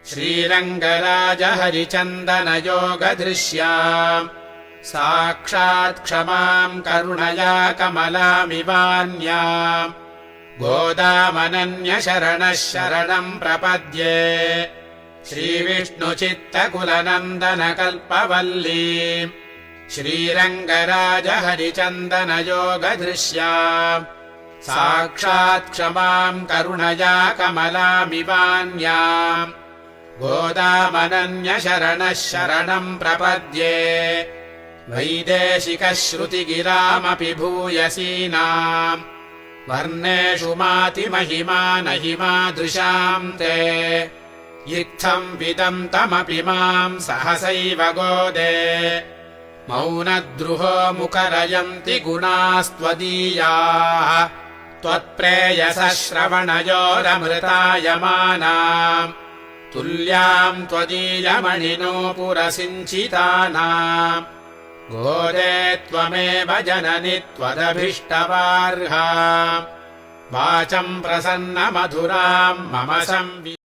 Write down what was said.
श्रीरङ्गराजहरिचन्दनयोगदृश्या साक्षात् क्षमाम् करुणया कमलामिवान्या गोदामनन्यशरणः शरणम् प्रपद्ये श्रीविष्णुचित्तकुलनन्दनकल्पवल्ली श्रीरङ्गराजहरिचन्दनयोगदृश्या साक्षात् क्षमाम् करुणया कमलामिवान्या गोदामनन्यशरणः शरणम् प्रपद्ये वैदेशिकश्रुतिगिरामपि भूयसीनाम् वर्णेषु मातिमहिमा नहि मादृशाम् ते इत्थम् विदन्तमपि माम् सहसैव गोदे मौनद्रुहो मुखरयन्ति गुणास्त्वदीयाः त्वत्प्रेयसः श्रवणयोरमृतायमानाम् तुल्याम् त्वदीयमणिनो पुरसिञ्चितानाम् गोदे त्वमेव जननि त्वदभीष्टवार्हाम् वाचम् प्रसन्नमधुराम् मम संवि